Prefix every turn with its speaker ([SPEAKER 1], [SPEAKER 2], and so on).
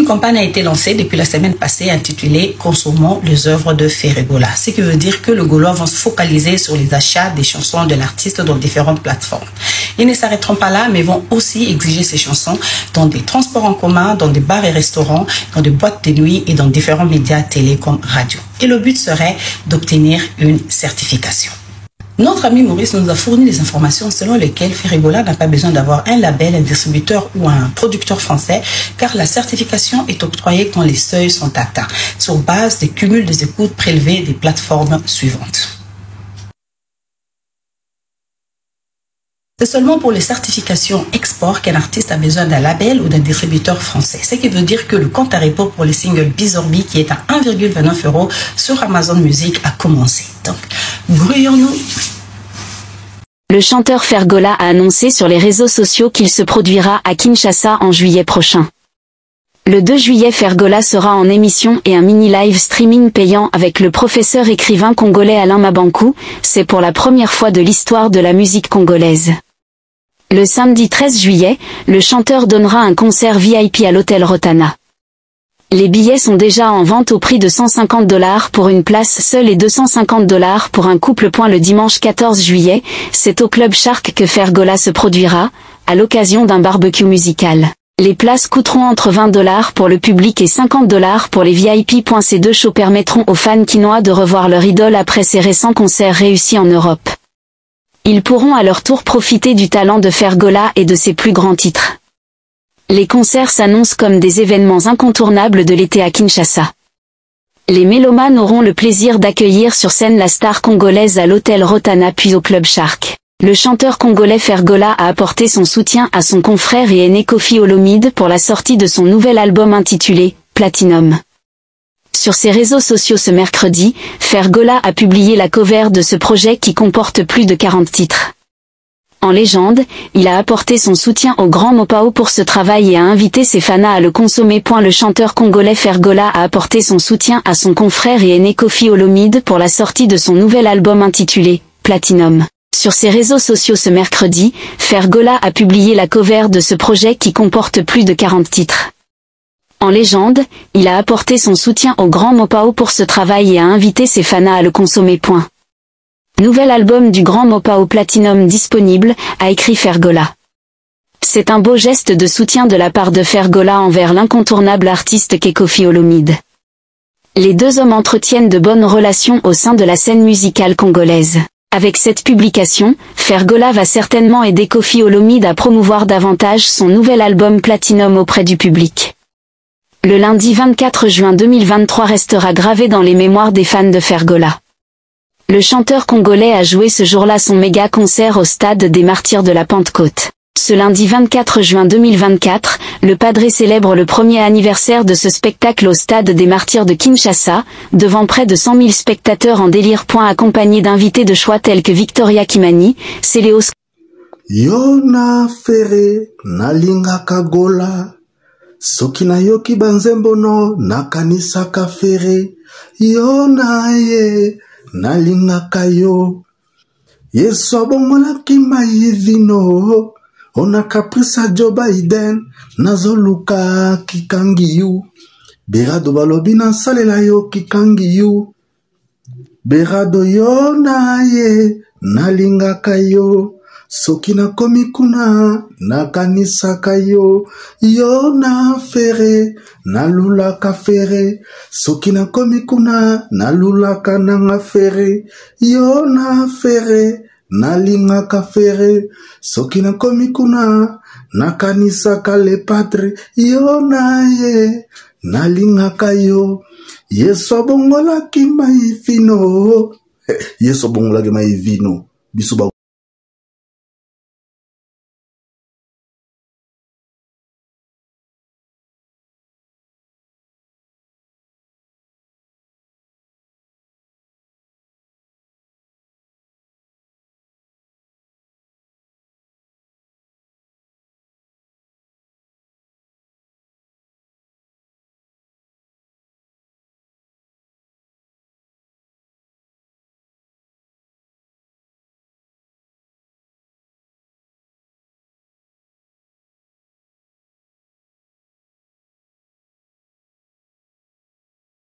[SPEAKER 1] Une campagne a été lancée depuis la semaine passée intitulée « Consommons les œuvres de Ferregola », ce qui veut dire que les Gaulois vont se focaliser sur les achats des chansons de l'artiste dans différentes plateformes. Ils ne s'arrêteront pas là, mais vont aussi exiger ces chansons dans des transports en commun, dans des bars et restaurants, dans des boîtes de nuit et dans différents médias télé comme radio. Et le but serait d'obtenir une certification. Notre ami Maurice nous a fourni des informations selon lesquelles Ferregola n'a pas besoin d'avoir un label, un distributeur ou un producteur français, car la certification est octroyée quand les seuils sont atteints, sur base des cumuls des écoutes prélevées des plateformes suivantes. C'est seulement pour les certifications export qu'un artiste a besoin d'un label ou d'un distributeur français. Ce qui veut dire que le compte à rebours pour les singles Bizorbi, qui est à 1,29 € sur Amazon Music, a commencé. Donc, grouillons-nous.
[SPEAKER 2] Le chanteur Ferregola a annoncé sur les réseaux sociaux qu'il se produira à Kinshasa en juillet prochain. Le 2 juillet, Ferregola sera en émission et un mini-live streaming payant avec le professeur écrivain congolais Alain Mabankou. C'est pour la première fois de l'histoire de la musique congolaise. Le samedi 13 juillet, le chanteur donnera un concert VIP à l'hôtel Rotana. Les billets sont déjà en vente au prix de 150 $ pour une place seule et 250 $ pour un couple. Le dimanche 14 juillet, c'est au Club Shark que Ferregola se produira, à l'occasion d'un barbecue musical. Les places coûteront entre 20 $ pour le public et 50 $ pour les VIP. Ces deux shows permettront aux fans quinois de revoir leur idole après ses récents concerts réussis en Europe. Ils pourront à leur tour profiter du talent de Ferregola et de ses plus grands titres. Les concerts s'annoncent comme des événements incontournables de l'été à Kinshasa. Les mélomanes auront le plaisir d'accueillir sur scène la star congolaise à l'hôtel Rotana puis au Club Shark. Le chanteur congolais Ferregola a apporté son soutien à son confrère et aîné Koffi Olomide pour la sortie de son nouvel album intitulé « Platinum ». Sur ses réseaux sociaux ce mercredi, Ferregola a publié la cover de ce projet qui comporte plus de 40 titres. En légende, il a apporté son soutien au Grand Mopao pour ce travail et a invité ses fans à le consommer. Le chanteur congolais Ferregola a apporté son soutien à son confrère et aîné Koffi Olomide pour la sortie de son nouvel album intitulé « Platinum ». Sur ses réseaux sociaux ce mercredi, Ferregola a publié la cover de ce projet qui comporte plus de 40 titres. En légende, il a apporté son soutien au Grand Mopao pour ce travail et a invité ses fans à le consommer. Nouvel album du Grand Mopao Platinum disponible, a écrit Ferregola. C'est un beau geste de soutien de la part de Ferregola envers l'incontournable artiste qu'est Koffi Olomide. Les deux hommes entretiennent de bonnes relations au sein de la scène musicale congolaise. Avec cette publication, Ferregola va certainement aider Koffi Olomide à promouvoir davantage son nouvel album Platinum auprès du public. Le lundi 24 juin 2023 restera gravé dans les mémoires des fans de Ferregola. Le chanteur congolais a joué ce jour-là son méga concert au stade des Martyrs de la Pentecôte. Ce lundi 24 juin 2024, le Padre célèbre le premier anniversaire de ce spectacle au stade des Martyrs de Kinshasa, devant près de 100 000 spectateurs en délire. Accompagné d'invités de choix tels que Victoria Kimani, Céléos.
[SPEAKER 3] Yona Ferre, Nalingaka Gola. Soki na yoki banzembono nakanisaka Ferre, yona ye nalingaka yo. Yesu abongolaki maivino, onakaprisa Joe Biden, nazoluka kikangi yu. Berado balobi na salela yo kikangi yu. Berado yona ye nalingaka yo. Soki nakomi kuna nakanisaka yo, Yona Ferre nalulaka Ferre. Soki nakomi kuna nalulaka nanga Ferre, Yona Ferre nalingaka Ferre. Soki nakomi kuna nakanisaka le Padre, Yona ye nalingaka yo. Yesu abongolaki maivino, Yesu abongolaki maivino. Bisuba